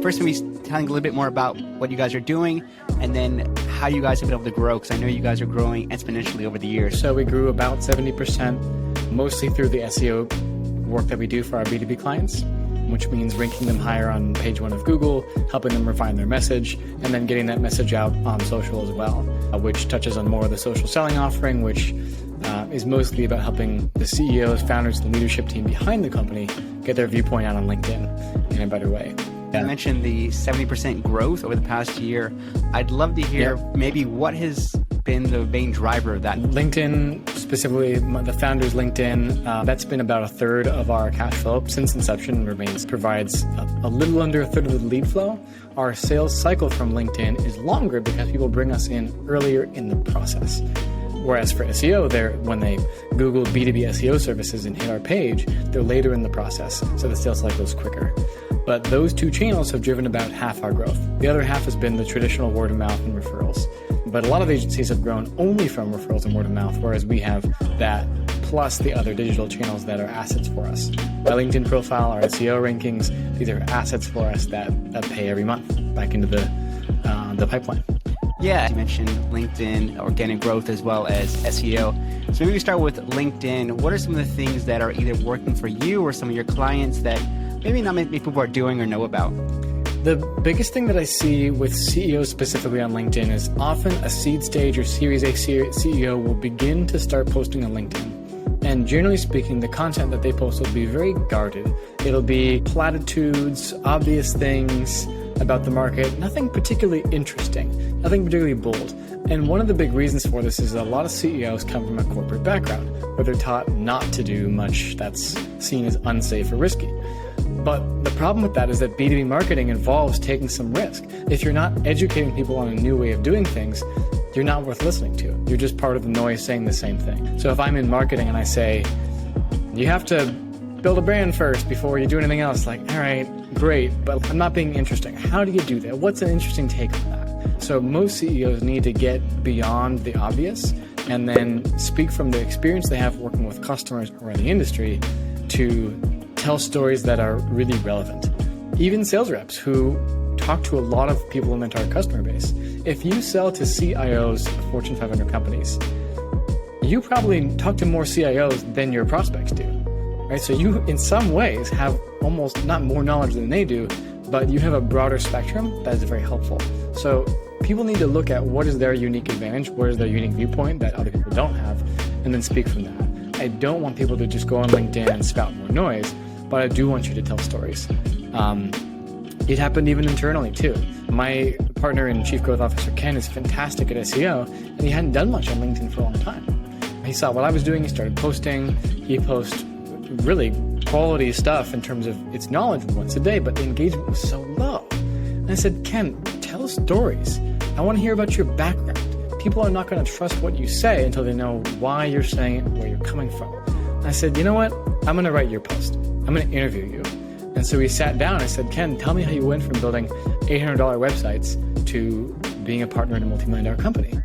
first maybe telling a little bit more about what you guys are doing and then how you guys have been able to grow, because I know you guys are growing exponentially over the years. So we grew about 70%, mostly through the SEO work that we do for our B2B clients, which means ranking them higher on page 1 of Google, helping them refine their message, and then getting that message out on social as well, which touches on more of the social selling offering, which is mostly about helping the CEOs, founders, the leadership team behind the company get their viewpoint out on LinkedIn in a better way. You mentioned the 70% growth over the past year. I'd love to hear maybe what has been the main driver of that. LinkedIn, specifically the founder's LinkedIn, that's been about a third of our cash flow since inception, provides a little under a third of the lead flow. Our sales cycle from LinkedIn is longer because people bring us in earlier in the process. Whereas for SEO, when they Google B2B SEO services and hit our page, they're later in the process, so the sales cycle is quicker. But those two channels have driven about half our growth. The other half has been the traditional word of mouth and referrals. But a lot of agencies have grown only from referrals and word of mouth, whereas we have that plus the other digital channels that are assets for us. Our LinkedIn profile, our SEO rankings, these are assets for us that pay every month back into the pipeline. Yeah, you mentioned LinkedIn, organic growth, as well as SEO. So maybe we start with LinkedIn. What are some of the things that are either working for you or some of your clients that maybe not many people are doing or know about? The biggest thing that I see with CEOs specifically on LinkedIn is often a seed stage or Series A CEO will begin to start posting on LinkedIn. And generally speaking, the content that they post will be very guarded. It'll be platitudes, obvious things about the market, nothing particularly interesting, nothing particularly bold. And one of the big reasons for this is a lot of CEOs come from a corporate background where they're taught not to do much that's seen as unsafe or risky. But the problem with that is that B2B marketing involves taking some risk. If you're not educating people on a new way of doing things, you're not worth listening to. You're just part of the noise saying the same thing. So if I'm in marketing and I say, you have to build a brand first before you do anything else, like, all right, great, but I'm not being interesting. How do you do that? What's an interesting take on that? So most CEOs need to get beyond the obvious and then speak from the experience they have working with customers or in the industry to tell stories that are really relevant. Even sales reps who talk to a lot of people in the entire customer base. If you sell to CIOs of Fortune 500 companies, you probably talk to more CIOs than your prospects do. Right? So you, in some ways, have almost not more knowledge than they do, but you have a broader spectrum that is very helpful. So people need to look at what is their unique advantage, what is their unique viewpoint that other people don't have, and then speak from that. I don't want people to just go on LinkedIn and spout more noise, but I do want you to tell stories. It happened even internally too. My partner and Chief Growth Officer, Ken, is fantastic at SEO, and he hadn't done much on LinkedIn for a long time. He saw what I was doing, he started posting, he posts really quality stuff in terms of its knowledge once a day, but the engagement was so low. And I said, Ken, tell stories. I want to hear about your background. People are not going to trust what you say until they know why you're saying it and where you're coming from. And I said, you know what? I'm going to write your post. I'm going to interview you. And so we sat down and I said, Ken, tell me how you went from building $800 websites to being a partner in a multi-million-dollar company.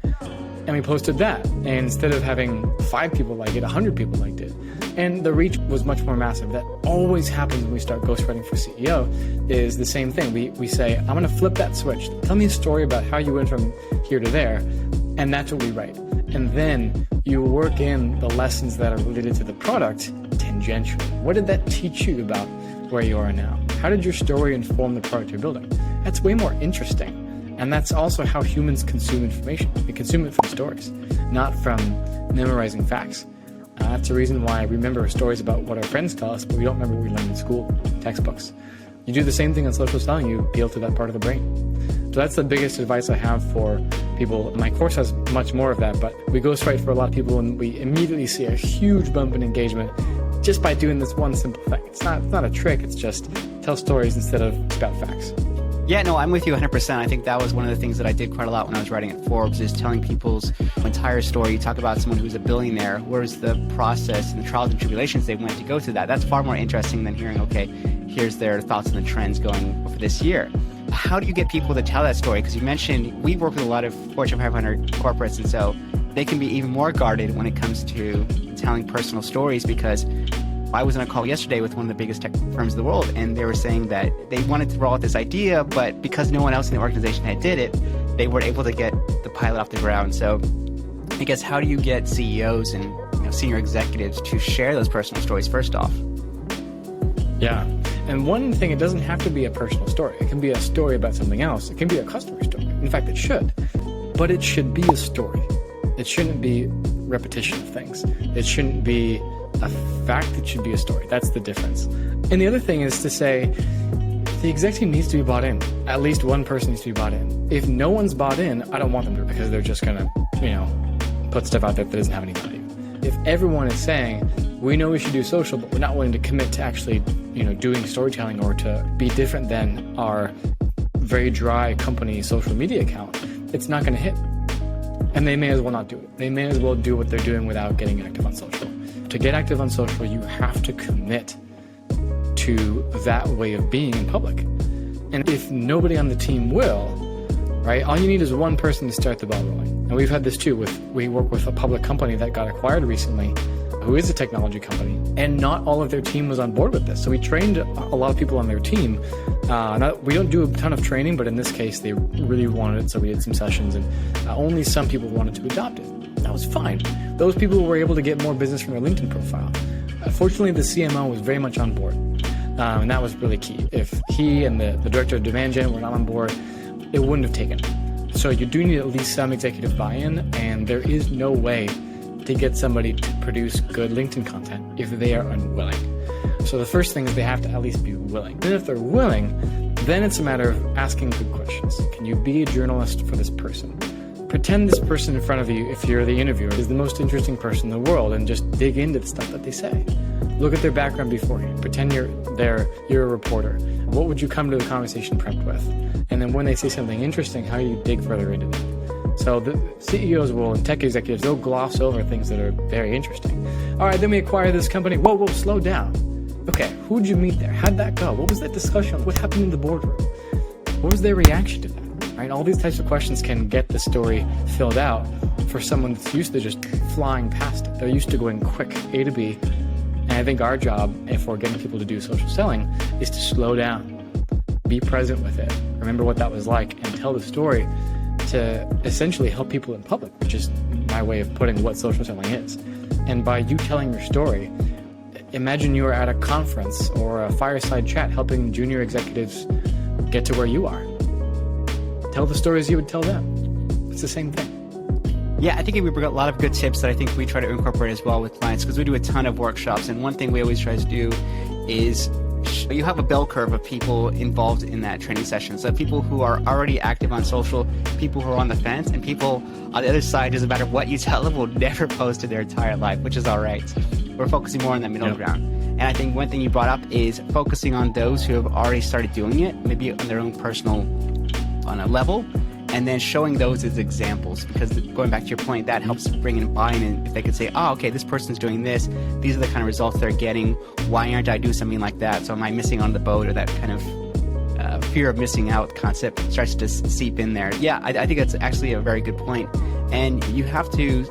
And we posted that. And instead of having 5 people like it, 100 people liked it. And the reach was much more massive. That always happens when we start ghostwriting for CEO, is the same thing. We say, I'm going to flip that switch. Tell me a story about how you went from here to there. And that's what we write. And then you work in the lessons that are related to the product tangentially. What did that teach you about where you are now? How did your story inform the product you're building? That's way more interesting. And that's also how humans consume information. They consume it from stories, not from memorizing facts. That's the reason why we remember stories about what our friends tell us, but we don't remember what we learned in school, textbooks. You do the same thing on social selling, you appeal to that part of the brain. So that's the biggest advice I have for people. My course has much more of that, but we ghostwrite for a lot of people and we immediately see a huge bump in engagement just by doing this one simple thing. It's not a trick, it's just tell stories instead of spout facts. Yeah, no, I'm with you 100%. I think that was one of the things that I did quite a lot when I was writing at Forbes, is telling people's entire story. You talk about someone who's a billionaire. Where's the process and the trials and tribulations they went to go through that? That's far more interesting than hearing, okay, here's their thoughts on the trends going for this year. How do you get people to tell that story? Because you mentioned we work with a lot of Fortune 500 corporates, and so they can be even more guarded when it comes to telling personal stories, because I was on a call yesterday with one of the biggest tech firms in the world, and they were saying that they wanted to roll out this idea, but because no one else in the organization had did it, they weren't able to get the pilot off the ground. So I guess, how do you get CEOs and senior executives to share those personal stories first off? Yeah. And one thing, it doesn't have to be a personal story. It can be a story about something else. It can be a customer story. In fact, it should. But it should be a story. It shouldn't be repetition of things. It shouldn't be a fact. It should be a story. That's the difference. And the other thing is to say, the exec team needs to be bought in. At least one person needs to be bought in. If no one's bought in, I don't want them to, because they're just going to, put stuff out there that doesn't have any value. If everyone is saying, we know we should do social, but we're not willing to commit to actually, doing storytelling or to be different than our very dry company social media account, it's not going to hit. And they may as well not do it. They may as well do what they're doing without getting active on social. To get active on social, you have to commit to that way of being in public. And if nobody on the team will, right, all you need is one person to start the ball rolling. And we've had this too. We work with a public company that got acquired recently, who is a technology company, and not all of their team was on board with this. So we trained a lot of people on their team. We don't do a ton of training, but in this case, they really wanted it, so we did some sessions, and only some people wanted to adopt it. That was fine. Those people were able to get more business from their LinkedIn profile. Fortunately, the CMO was very much on board, and that was really key. If he and the director of demand gen were not on board, it wouldn't have taken it. So you do need at least some executive buy-in, and there is no way to get somebody to produce good LinkedIn content if they are unwilling. So the first thing is they have to at least be willing. And if they're willing, then it's a matter of asking good questions. Can you be a journalist for this person? Pretend this person in front of you, if you're the interviewer, is the most interesting person in the world, and just dig into the stuff that they say. Look at their background beforehand. Pretend you're a reporter. What would you come to the conversation prepped with? And then when they say something interesting, how do you dig further into that? So the CEOs will, and tech executives, they'll gloss over things that are very interesting. All right, then we acquire this company. Whoa, slow down. Okay, who'd you meet there? How'd that go? What was that discussion? What happened in the boardroom? What was their reaction to that? Right? All these types of questions can get the story filled out for someone that's used to just flying past it. They're used to going quick, A to B. And I think our job, if we're getting people to do social selling, is to slow down, be present with it, remember what that was like, and tell the story to essentially help people in public, which is my way of putting what social selling is. And by you telling your story, imagine you are at a conference or a fireside chat helping junior executives get to where you are. Tell the stories you would tell them. It's the same thing. Yeah, I think we bring a lot of good tips that I think we try to incorporate as well with clients, because we do a ton of workshops. And one thing we always try to do is you have a bell curve of people involved in that training session. So people who are already active on social, people who are on the fence, and people on the other side, doesn't matter what you tell them, will never post in their entire life, which is all right. We're focusing more on that middle ground. And I think one thing you brought up is focusing on those who have already started doing it, maybe on their own personal on a level, and then showing those as examples, because going back to your point, that helps bring in buy-in. And if they could say, oh, okay, this person's doing this, these are the kind of results they're getting, why aren't I doing something like that? So am I missing on the boat? Or that kind of fear of missing out concept starts to seep in there. Yeah, I think that's actually a very good point. And you have to,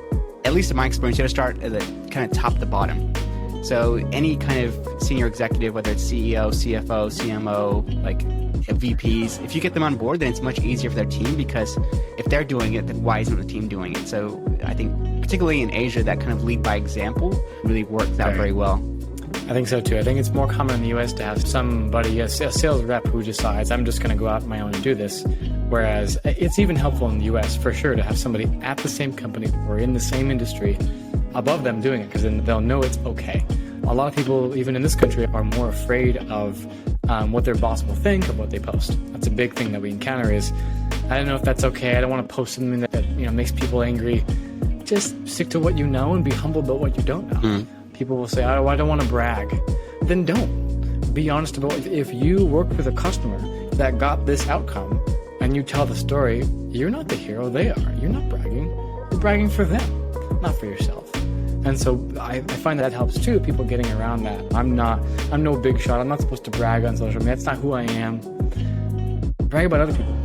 at least in my experience, you have to start at the kind of top to bottom. So any kind of senior executive, whether it's CEO, CFO, CMO, like VPs, if you get them on board, then it's much easier for their team, because if they're doing it, then why isn't the team doing it? So I think particularly in Asia, that kind of lead by example really works out very well. I think so too. I think it's more common in the US to have somebody, a sales rep, who decides, I'm just going to go out on my own and do this. Whereas it's even helpful in the US for sure to have somebody at the same company or in the same industry above them doing it, because then they'll know it's okay. A lot of people, even in this country, are more afraid of what their boss will think of what they post. That's a big thing that we encounter is, I don't know if that's okay. I don't want to post something that makes people angry. Just stick to what you know and be humble about what you don't know. People will say, oh, I don't want to brag. Then don't. Be honest about it. If you worked with a customer that got this outcome and you tell the story, you're not the hero, they are. You're not bragging. You're bragging for them, not for yourself. And so I find that helps too, people getting around that. I'm no big shot. I'm not supposed to brag on social media. That's not who I am. Brag about other people.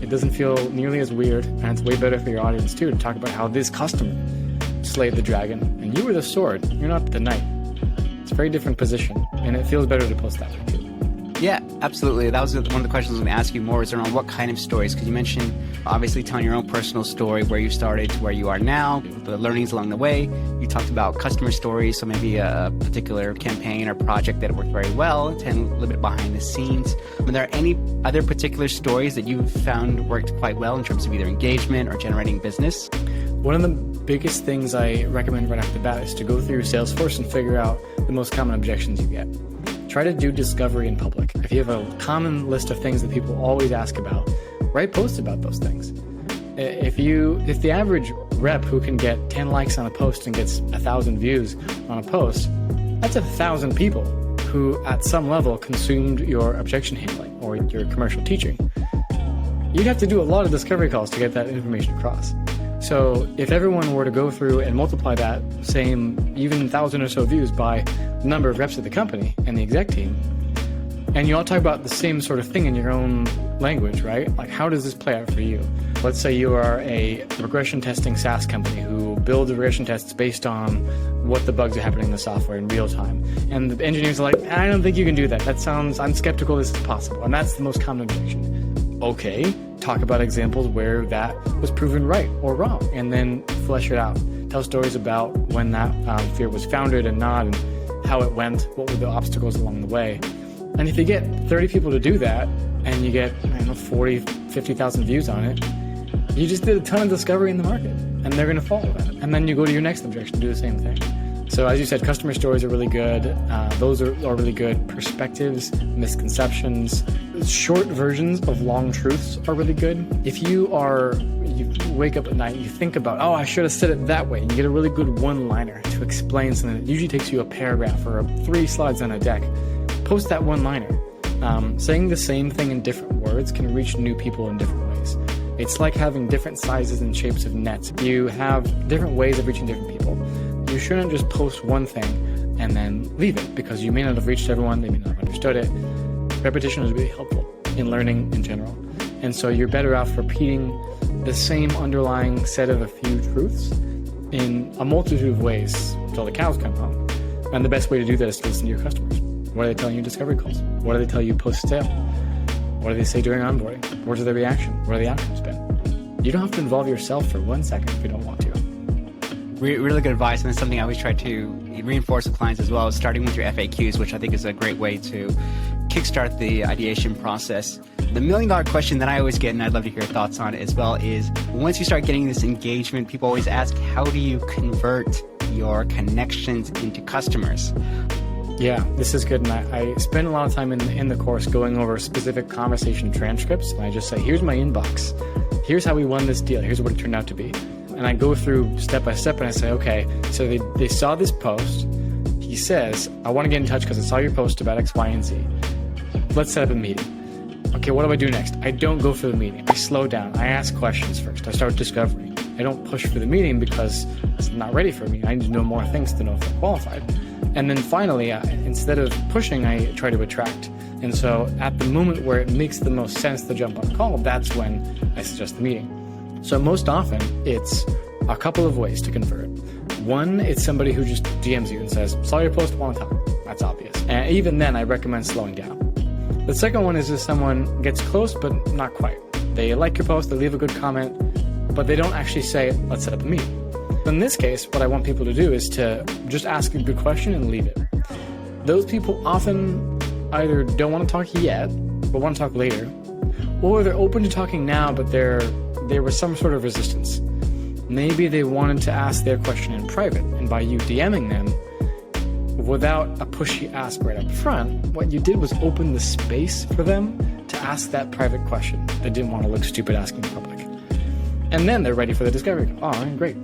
It doesn't feel nearly as weird, and it's way better for your audience too to talk about how this customer slayed the dragon and you were the sword. You're not the knight. It's a very different position, and it feels better to post that way too. Yeah, absolutely. That was one of the questions I was going to ask you more, is around what kind of stories, because you mentioned obviously telling your own personal story, where you started to where you are now, the learnings along the way. You talked about customer stories, so maybe a particular campaign or project that worked very well, and a little bit behind the scenes. Are there any other particular stories that you've found worked quite well in terms of either engagement or generating business? One of the biggest things I recommend right off the bat is to go through Salesforce and figure out the most common objections you get. Try to do discovery in public. If you have a common list of things that people always ask about, write posts about those things. If the average rep who can get 10 likes on a post and gets 1,000 views on a post, that's 1,000 people who at some level consumed your objection handling or your commercial teaching. You'd have to do a lot of discovery calls to get that information across. So if everyone were to go through and multiply that same even 1,000 or so views by the number of reps at the company and the exec team, and you all talk about the same sort of thing in your own language, right? Like, how does this play out for you? Let's say you are a regression testing SaaS company who builds regression tests based on what the bugs are happening in the software in real time. And the engineers are like, I don't think you can do that. I'm skeptical this is possible. And that's the most common objection. Okay, talk about examples where that was proven right or wrong, and then flesh it out. Tell stories about when that fear was founded and not, and how it went, what were the obstacles along the way. And if you get 30 people to do that, and you get 40, 50,000 views on it, you just did a ton of discovery in the market, and they're going to follow that. And then you go to your next objection, do the same thing. So as you said, customer stories are really good. Those are really good. Perspectives, misconceptions, short versions of long truths are really good. If you wake up at night, you think about, I should have said it that way. You get a really good one-liner to explain something that usually takes you a paragraph or 3 slides on a deck. Post that one-liner. Saying the same thing in different words can reach new people in different ways. It's like having different sizes and shapes of nets. You have different ways of reaching different people. You shouldn't just post one thing and then leave it, because you may not have reached everyone, they may not have understood it. Repetition is really helpful in learning in general. And so you're better off repeating the same underlying set of a few truths in a multitude of ways until the cows come home. And the best way to do that is to listen to your customers. What are they telling you in discovery calls? What do they tell you post-sale? What do they say during onboarding? What are their reaction? What are the outcomes been? You don't have to involve yourself for 1 second if you don't want to. Really good advice, and it's something I always try to reinforce with clients as well, is starting with your FAQs, which I think is a great way to kickstart the ideation process. The million-dollar question that I always get, and I'd love to hear your thoughts on it as well, is once you start getting this engagement, people always ask, how do you convert your connections into customers? Yeah, this is good. And I spend a lot of time in the course going over specific conversation transcripts. And I just say, here's my inbox. Here's how we won this deal. Here's what it turned out to be. And I go through step by step and I say, okay, so they saw this post. He says, I want to get in touch because I saw your post about X, Y, and Z. Let's set up a meeting. Okay, what do I do next? I don't go for the meeting. I slow down. I ask questions first. I start discovery. I don't push for the meeting because it's not ready for me. I need to know more things to know if I'm qualified. And then finally, instead of pushing, I try to attract. And so at the moment where it makes the most sense to jump on a call, that's when I suggest the meeting. So most often, it's a couple of ways to convert. One, it's somebody who just DMs you and says, saw your post, want to talk. That's obvious. And even then, I recommend slowing down. The second one is if someone gets close, but not quite. They like your post, they leave a good comment, but they don't actually say, let's set up a meeting. In this case, what I want people to do is to just ask a good question and leave it. Those people often either don't want to talk yet, but want to talk later, or they're open to talking now, but there was some sort of resistance. Maybe they wanted to ask their question in private, and by you DMing them, without a pushy ask right up front, what you did was open the space for them to ask that private question. They didn't want to look stupid asking in public. And then they're ready for the discovery. Oh, great.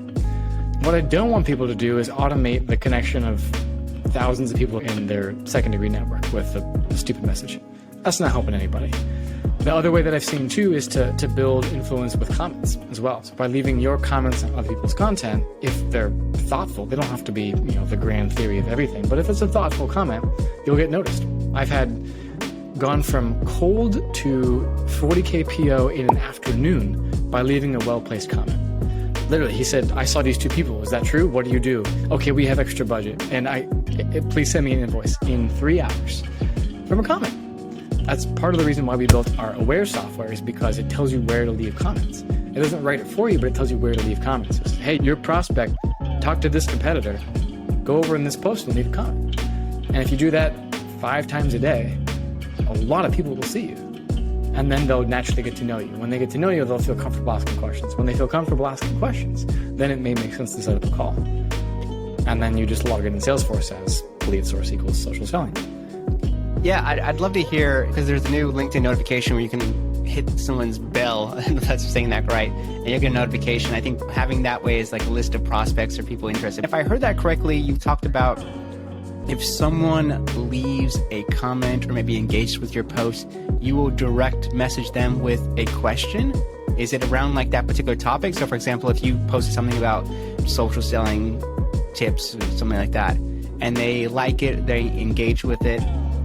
What I don't want people to do is automate the connection of thousands of people in their second-degree network with a stupid message. That's not helping anybody. The other way that I've seen too is to build influence with comments as well. So by leaving your comments on other people's content, if they're thoughtful, they don't have to be, the grand theory of everything, but if it's a thoughtful comment, you'll get noticed. I've gone from cold to 40K PO in an afternoon by leaving a well-placed comment. Literally, he said, I saw these two people. Is that true? What do you do? Okay, we have extra budget. And please send me an invoice in 3 hours from a comment. That's part of the reason why we built our Aware software, is because it tells you where to leave comments. It doesn't write it for you, but it tells you where to leave comments. It says, hey, your prospect, talk to this competitor, go over in this post and leave a comment. And if you do that 5 times a day, a lot of people will see you. And then they'll naturally get to know you. When they get to know you, they'll feel comfortable asking questions. When they feel comfortable asking questions, then it may make sense to set up a call. And then you just log it in Salesforce as lead source equals social selling. Yeah, I'd love to hear, because there's a new LinkedIn notification where you can hit someone's bell, if that's saying that right, and you get a notification. I think having that way is like a list of prospects or people interested. If I heard that correctly, you talked about if someone leaves a comment or maybe engaged with your post, you will direct message them with a question. Is it around like that particular topic? So for example, if you posted something about social selling tips or something like that, and they like it, they engage with it,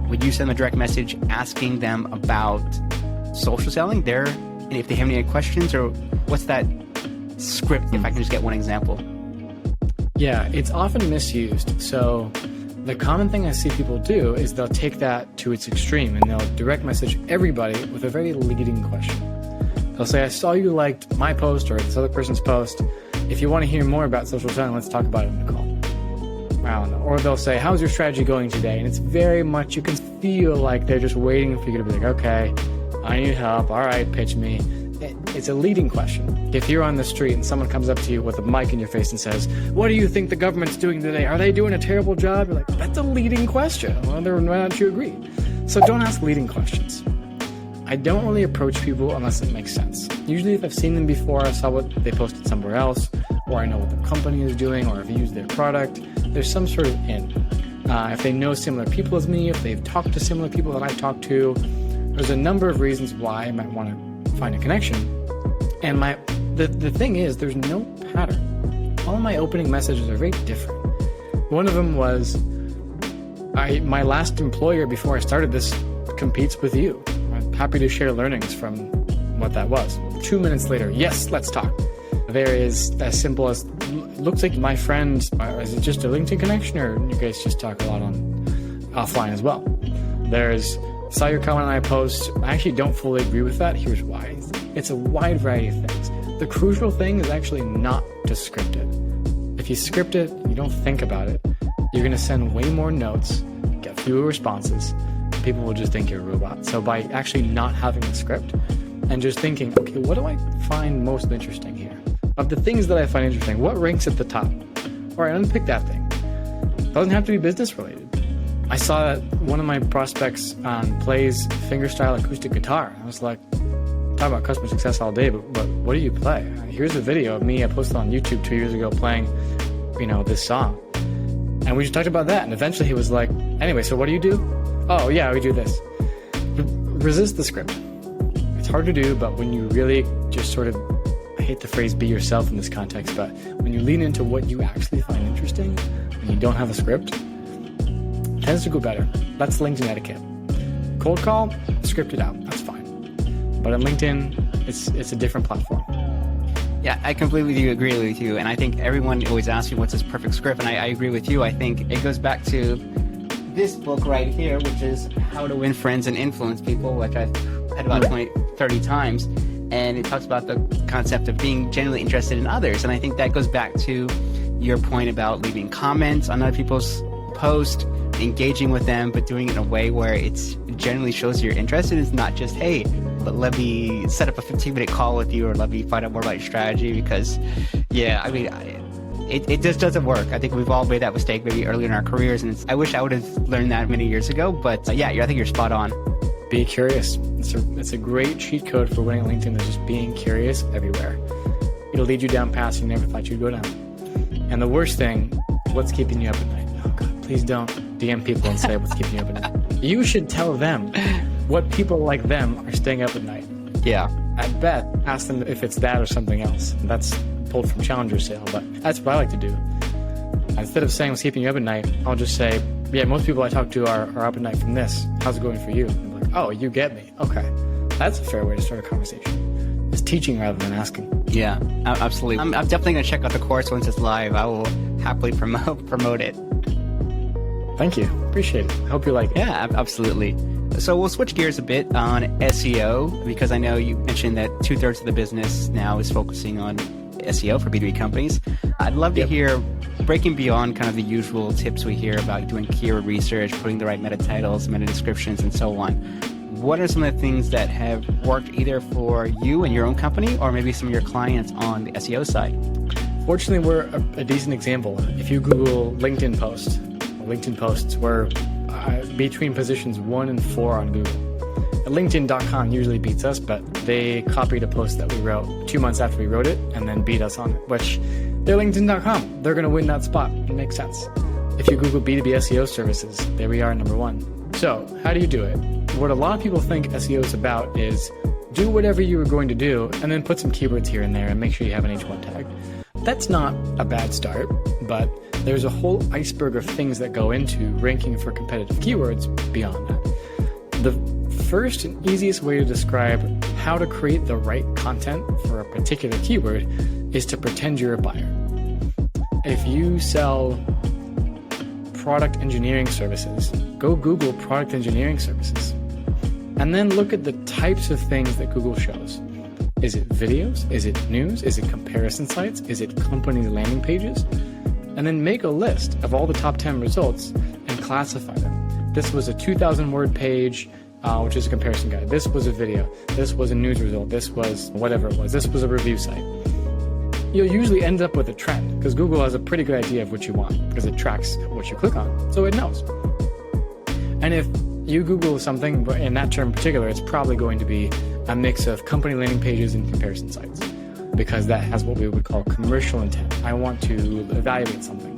would you send a direct message asking them about social selling there? And if they have any questions, or what's that script, if I can just get one example? Yeah, it's often misused. So the common thing I see people do is they'll take that to its extreme and they'll direct message everybody with a very leading question. They'll say, I saw you liked my post or this other person's post. If you want to hear more about social selling, let's talk about it in the call. I don't know. Or they'll say, how's your strategy going today? And it's very much, you can feel like they're just waiting for you to be like, okay, I need help. All right, pitch me. It's a leading question. If you're on the street and someone comes up to you with a mic in your face and says, what do you think the government's doing today? Are they doing a terrible job? You're like, that's a leading question. Well, then why don't you agree? So don't ask leading questions. I don't really approach people unless it makes sense. Usually if I've seen them before, I saw what they posted somewhere else, or I know what the company is doing, or I've used their product, there's some sort of in. If they know similar people as me, if they've talked to similar people that I've talked to, there's a number of reasons why I might want to find a connection. And the thing is, there's no pattern. All my opening messages are very different. One of them was, my last employer before I started this competes with you. I'm happy to share learnings from what that was. 2 minutes later, yes, let's talk. There is as simple as, looks like my friend, is it just a LinkedIn connection, or you guys just talk a lot on offline as well? There's, saw your comment on my post, I actually don't fully agree with that, here's why. It's a wide variety of things. The crucial thing is actually not to script it. If you script it, you don't think about it, you're going to send way more notes, get fewer responses, people will just think you're a robot. So by actually not having a script and just thinking, okay, what do I find most interesting here? Of the things that I find interesting, what ranks at the top? All right, unpick that thing. It doesn't have to be business related. I saw that one of my prospects plays fingerstyle acoustic guitar. I was like, talk about customer success all day, but what do you play? Here's a video of me I posted on YouTube 2 years ago playing, this song. And we just talked about that. And eventually he was like, anyway, so what do you do? Oh yeah, we do this. Resist the script. It's hard to do, but when you really just sort of, I hate the phrase be yourself in this context, but when you lean into what you actually find interesting and you don't have a script, it tends to go better. That's LinkedIn etiquette. Cold call, script it out, that's fine. But on LinkedIn, it's a different platform. Yeah, I completely agree with you. And I think everyone always asks me what's this perfect script. And I agree with you. I think it goes back to this book right here, which is How to Win Friends and Influence People, which I've had about 20, 30 times. And it talks about the concept of being genuinely interested in others. And I think that goes back to your point about leaving comments on other people's posts, engaging with them, but doing it in a way where it generally shows you're interested. It's not just, hey, let me set up a 15-minute call with you, or let me find out more about your strategy, because, yeah, I mean, it just doesn't work. I think we've all made that mistake maybe early in our careers, and I wish I would have learned that many years ago, but yeah, I think you're spot on. Be curious. It's a great cheat code for winning LinkedIn, is just being curious everywhere. It'll lead you down paths you never thought you'd go down. And the worst thing, what's keeping you up at night? Oh God, please don't DM people and say what's keeping you up at night. You should tell them what people like them are staying up at night. Yeah. At best, ask them if it's that or something else. That's pulled from Challenger Sale, but that's what I like to do. Instead of saying what's keeping you up at night, I'll just say, yeah, most people I talk to are up at night from this. How's it going for you? And they're like, oh, you get me. Okay. That's a fair way to start a conversation. is teaching rather than asking. Yeah, absolutely. I'm definitely going to check out the course once it's live. I will happily promote it. Thank you. Appreciate it. I hope you like it. Yeah, absolutely. So we'll switch gears a bit on SEO, because I know you mentioned that 2/3 of the business now is focusing on SEO for B2B companies. I'd love to hear, breaking beyond kind of the usual tips we hear about doing keyword research, putting the right meta titles, meta descriptions, and so on. What are some of the things that have worked either for you and your own company, or maybe some of your clients on the SEO side? Fortunately, we're a decent example. If you Google LinkedIn posts were between positions 1 and 4 on Google. LinkedIn.com usually beats us, but they copied a post that we wrote 2 months after we wrote it and then beat us on it, which they're LinkedIn.com. They're going to win that spot. It makes sense. If you Google B2B SEO services, there we are, number 1. So how do you do it? What a lot of people think SEO is about is do whatever you were going to do and then put some keywords here and there and make sure you have an H1 tag. That's not a bad start, but there's a whole iceberg of things that go into ranking for competitive keywords beyond that. The first and easiest way to describe how to create the right content for a particular keyword is to pretend you're a buyer. If you sell product engineering services, go Google product engineering services, and then look at the types of things that Google shows. Is it videos? Is it news? Is it comparison sites? Is it company landing pages? And then make a list of all the top 10 results and classify them. This was a 2,000 word page, which is a comparison guide. This was a video. This was a news result. This was whatever it was. This was a review site. You'll usually end up with a trend because Google has a pretty good idea of what you want because it tracks what you click on, so it knows. And if you Google something, but in that term in particular, it's probably going to be a mix of company landing pages and comparison sites because that has what we would call commercial intent. I want to evaluate something.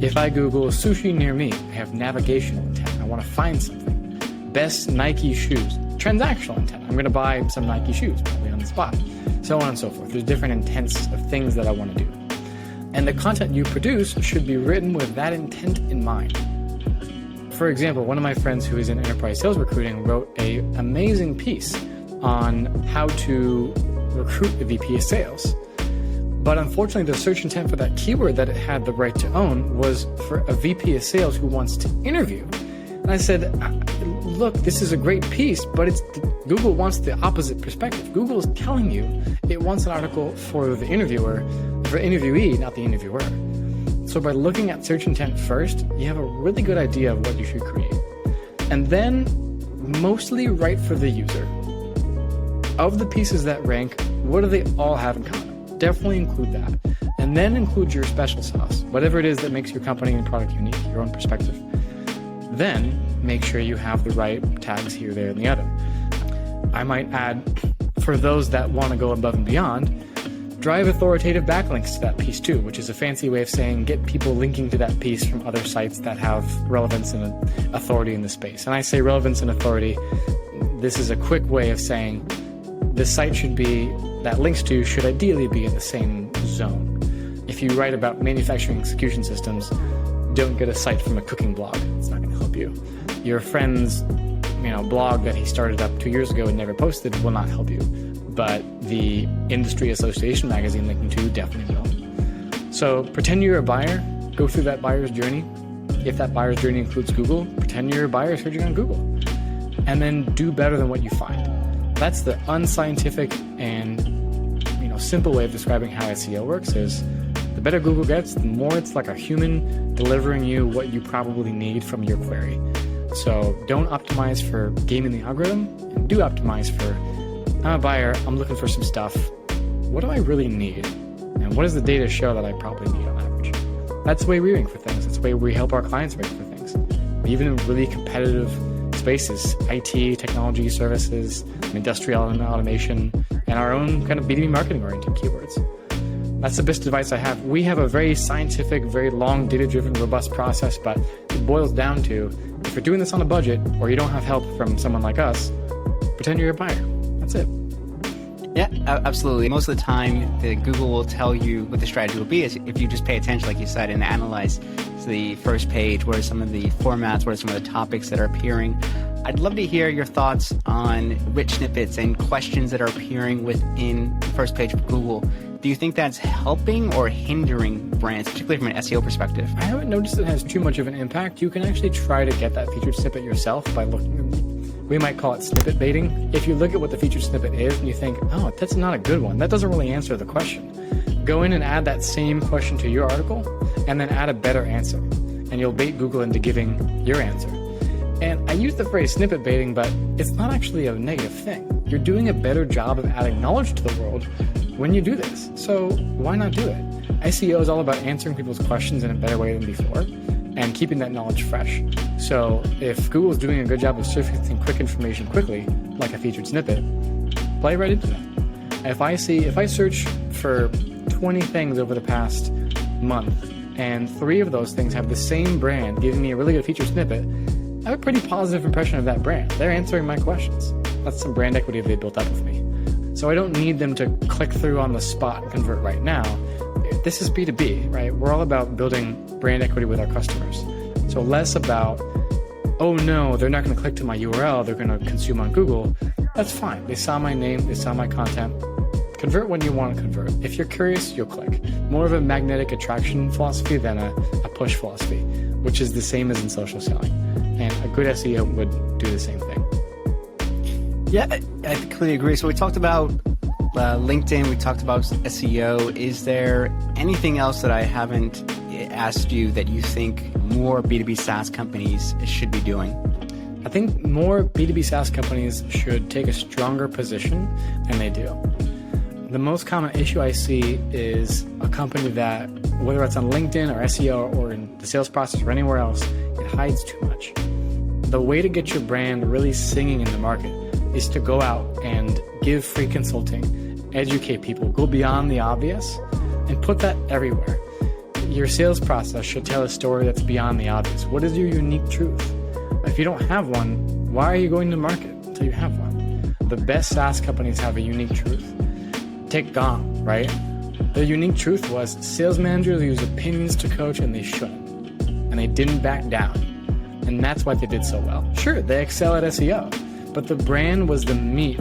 If I Google sushi near me, I have navigational intent. I want to find something. Best Nike shoes, transactional intent. I'm going to buy some Nike shoes, probably on the spot. So on and so forth. There's different intents of things that I want to do. And the content you produce should be written with that intent in mind. For example, one of my friends who is in enterprise sales recruiting wrote an amazing piece on how to recruit a VP of sales. But unfortunately, the search intent for that keyword that it had the right to own was for a VP of sales who wants to interview. And I said, look, this is a great piece, but Google wants the opposite perspective. Google is telling you it wants an article for the interviewer, for interviewee, not the interviewer. So by looking at search intent first, you have a really good idea of what you should create. And then mostly write for the user. Of the pieces that rank, what do they all have in common? Definitely include that. And then include your special sauce, whatever it is that makes your company and product unique, your own perspective. Then make sure you have the right tags here, there, and the other. I might add, for those that want to go above and beyond, drive authoritative backlinks to that piece too, which is a fancy way of saying get people linking to that piece from other sites that have relevance and authority in the space. And I say relevance and authority, this is a quick way of saying this site that links to should ideally be in the same zone. If you write about manufacturing execution systems, don't get a site from a cooking blog. It's not going to help you. Your friend's blog that he started up 2 years ago and never posted will not help you. But the industry association magazine linking to definitely will. So pretend you're a buyer, go through that buyer's journey. If that buyer's journey includes Google, pretend you're a buyer searching on Google. And then do better than what you find. That's the unscientific and simple way of describing how SEO works is the better Google gets, the more it's like a human delivering you what you probably need from your query. So don't optimize for gaming the algorithm, and do optimize for I'm a buyer, I'm looking for some stuff. What do I really need? And what does the data show that I probably need on average? That's the way we rank for things. That's the way we help our clients rank for things. Even in really competitive spaces, IT, technology, services, industrial and automation, and our own kind of B2B marketing-oriented keywords. That's the best advice I have. We have a very scientific, very long, data-driven, robust process, but it boils down to, if you're doing this on a budget, or you don't have help from someone like us, pretend you're a buyer. That's it. Yeah, absolutely. Most of the time, Google will tell you what the strategy will be if you just pay attention, like you said, and analyze the first page. What are some of the formats? What are some of the topics that are appearing? I'd love to hear your thoughts on rich snippets and questions that are appearing within the first page of Google. Do you think that's helping or hindering brands, particularly from an SEO perspective? I haven't noticed it has too much of an impact. You can actually try to get that featured snippet yourself by looking. We might call it snippet baiting. If you look at what the featured snippet is and you think, oh, that's not a good one, that doesn't really answer the question. Go in and add that same question to your article and then add a better answer. And you'll bait Google into giving your answer. And I use the phrase snippet baiting, but it's not actually a negative thing. You're doing a better job of adding knowledge to the world when you do this. So why not do it? SEO is all about answering people's questions in a better way than before and keeping that knowledge fresh. So if Google's doing a good job of surfacing quick information quickly, like a featured snippet, play right into that. If I search for 20 things over the past month and 3 of those things have the same brand giving me a really good featured snippet, I have a pretty positive impression of that brand. They're answering my questions. That's some brand equity they built up with me. So I don't need them to click through on the spot and convert right now. This is B2B, right? We're all about building brand equity with our customers. So less about, oh no, they're not going to click to my URL, they're going to consume on Google. That's fine. They saw my name, they saw my content. Convert when you want to convert. If you're curious, you'll click. More of a magnetic attraction philosophy than a push philosophy, which is the same as in social selling. And a good SEO would do the same thing. Yeah, I completely agree. So we talked about LinkedIn, we talked about SEO. Is there anything else that I haven't asked you that you think more B2B SaaS companies should be doing? I think more B2B SaaS companies should take a stronger position than they do. The most common issue I see is a company that, whether it's on LinkedIn or SEO or in the sales process or anywhere else, it hides too much. The way to get your brand really singing in the market is to go out and give free consulting, educate people, go beyond the obvious, and put that everywhere. Your sales process should tell a story that's beyond the obvious. What is your unique truth? If you don't have one, why are you going to market until you have one? The best SaaS companies have a unique truth. Take Gong, right? The unique truth was sales managers use opinions to coach and they shouldn't. And they didn't back down. And that's why they did so well. Sure, they excel at SEO, but the brand was the meat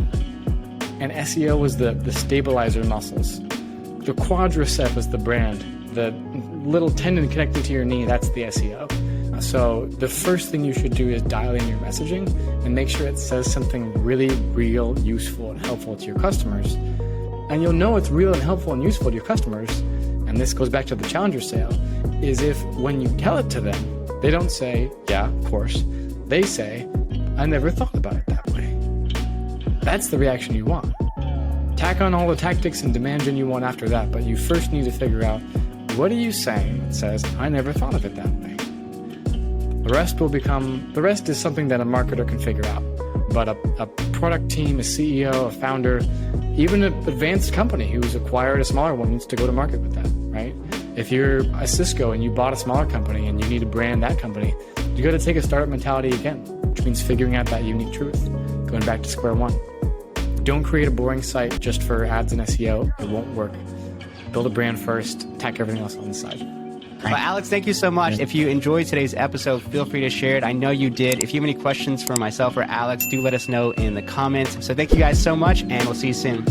and SEO was the stabilizer muscles. The quadricep was the brand. The little tendon connecting to your knee, that's the SEO. So the first thing you should do is dial in your messaging and make sure it says something really real, useful, and helpful to your customers. And you'll know it's real and helpful and useful to your customers, and this goes back to the challenger sale, is if when you tell it to them, they don't say, yeah, of course. They say, I never thought about it that way. That's the reaction you want. Tack on all the tactics and demand gen you want after that, but you first need to figure out, what are you saying that says, I never thought of it that way? The rest is something that a marketer can figure out. But a product team, a CEO, a founder, even an advanced company who's acquired a smaller one needs to go to market with that, right? If you're a Cisco and you bought a smaller company and you need to brand that company, you got to take a startup mentality again, which means figuring out that unique truth, going back to square one. Don't create a boring site just for ads and SEO. It won't work. Build a brand first, tack everything else on the side. Well, Alex, thank you so much. If you enjoyed today's episode, feel free to share it. I know you did. If you have any questions for myself or Alex, do let us know in the comments. So thank you guys so much, and we'll see you soon.